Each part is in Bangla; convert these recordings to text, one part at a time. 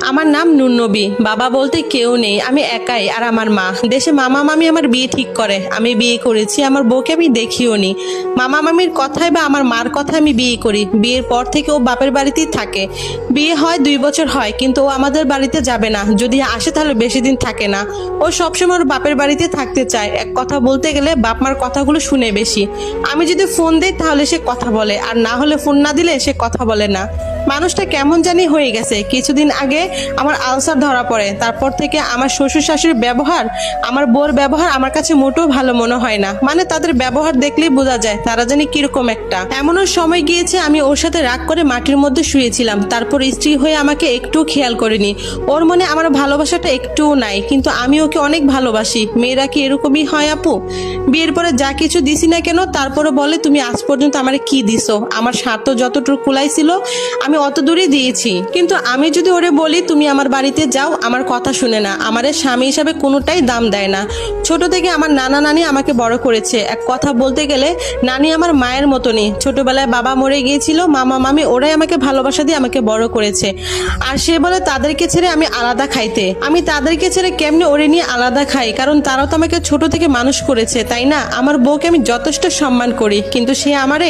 আমার নাম নুরনবী। বাবা বলতে কেউ নেই, আমি একাই আর আমার মা। দেশে মামা মামি আমার বিয়ে ঠিক করে, আমি বিয়ে করেছি। আমার বউকে আমি দেখিও নি। মামা মামির কথায় বা আমার মার কথায় আমি বিয়ে করি। বিয়ের পর থেকে ও বাপের বাড়িতেই থাকে। বিয়ে হয় 2 বছর হয়, কিন্তু ও আমাদের বাড়িতে যাবে না। যদি আসে তাহলে বেশি দিন থাকে না। ও সবসময় ওর বাপের বাড়িতে থাকতে চায়। এক কথা বলতে গেলে বাপ মার কথাগুলো শুনে বেশি। আমি যদি ফোন দিই তাহলে সে কথা বলে, আর না হলে ফোন না দিলে সে কথা বলে না। মানুষটা কেমন জানি হয়ে গেছে। কিছুদিন আগে আমার আলসার ধরা পড়ে। তারপর থেকে আমার শ্বশুর শাশুড়ির ব্যবহার, আমার বউর ব্যবহার আমার কাছে মোটেও ভালো মনে হয় না। মানে তাদের ব্যবহার দেখলেই বোঝা যায় তারা জানি কিরকম একটা। এমনও সময় গিয়েছে আমি ওর সাথে রাগ করে মাটির মধ্যে শুয়েছিলাম, তারপর স্ত্রী হয়ে আমাকে একটু খেয়াল করেনি। ওর মনে আমার ভালোবাসাটা একটুও নাই, কিন্তু আমি ওকে অনেক ভালোবাসি। মেয়েরা কি এরকমই হয় আপু? বিয়ের পরে যা কিছু দিছি না কেন, তারপরে বলে তুমি আজ পর্যন্ত আমারে কি দিছো? আমার স্বার্থ যতটুকু কুলাইছিল আমি অত দূরে দিয়েছি। কিন্তু আমি যদি ওরে বলি তুমি আমার বাড়িতে যাও, আমার কথা শুনে না। আমারে স্বামী হিসাবে কোনোটাই দাম দেয় না। ছোট থেকে আমার নানা নানি আমাকে বড় করেছে। এক কথা বলতে গেলে নানি আমার মায়ের মতনই। ছোটবেলায় বাবা মরে গিয়েছিল, মামা মামি ওরাই আমাকে ভালোবাসা দিয়ে আমাকে বড় করেছে। আর সে বলে তাদেরকে ছেড়ে আমি আলাদা খাইতে। আমি তাদেরকে ছেড়ে কেমনে ওরে নিয়ে আলাদা খাই? কারণ তারাও তো আমাকে ছোট থেকে মানুষ করেছে, তাই না? আমার বউকে আমি যথেষ্ট সম্মান করি, কিন্তু সে আমারে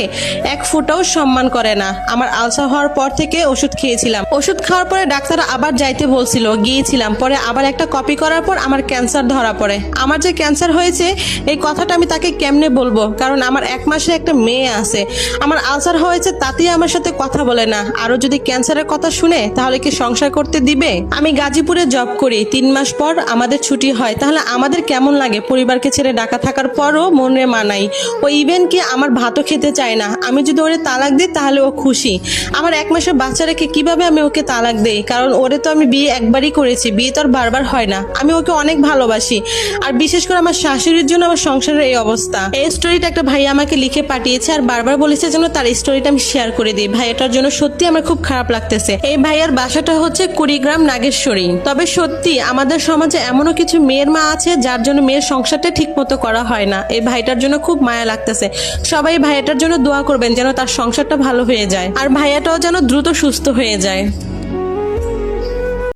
এক ফোঁটাও সম্মান করে না। আমার আলসার হওয়ার পর থেকে ওষুধ খেয়েছিলাম। ওষুধ খাওয়ার পরে ডাক্তার আবার যাইতে বলছিল, গিয়েছিলাম। পরে আবার একটা কপি করার পর আমার ক্যান্সার ধরা পড়ে। আমার যে ক্যান্সার হয়েছে এই কথাটা আমি তাকে কেমনে বলবো? কারণ আমার 1 মাসের একটা মেয়ে আছে। আমার আলসার হয়েছে তাতেই আমার সাথে কথা বলে না। আরো যদি ক্যান্সারের কথা শুনে তাহলে কি সংসার করতে দিবে? আমি গাজীপুরে জব করি। 3 মাস পর আমাদের ছুটি হয়। তাহলে আমাদের কেমন লাগে? পরিবারকে ছেড়ে ঢাকা থাকার পরও মনে মানাই। ও ইভেন কি আমার ভাতও খেতে চায় না। আমি যদি ওরে তালাক দিই তাহলে ও খুশি। আমার 1 মাসের বাচ্চা রেখে কিভাবে আমি ওকে তালাক দেই? কারণ ওরে তো আমি বিয়ে একবারই করেছি, বিয়ে তো আর বারবার হয় না। আমি ওকে অনেক ভালোবাসি। আর বিশেষ করে আমার শাশুড়ির জন্য আমার সংসারের এই অবস্থা। এই স্টোরিটা একটা ভাই আমাকে লিখে পাঠিয়েছে আর বারবার বলেছে যেন তার স্টোরিটা আমি শেয়ার করে দিই। ভাইয়াটার জন্য সত্যি আমার খুব খারাপ লাগতেছে। এই ভাইয়ার বাসাটা হচ্ছে কুড়িগ্রাম নাগেশ্বরী। তবে সত্যি আমাদের সমাজে এমনও কিছু মেয়ের মা আছে যার জন্য মেয়ের সংসারটা ঠিক মতো করা হয় না। এই ভাইটার জন্য খুব মায়া লাগতেছে। সবাই ভাইয়াটার জন্য দোয়া করবেন যেন তার সংসারটা ভালো হয়ে যায় আর ভাইয়াটাও যেন দ্রুত সুস্থ হয়ে যায়।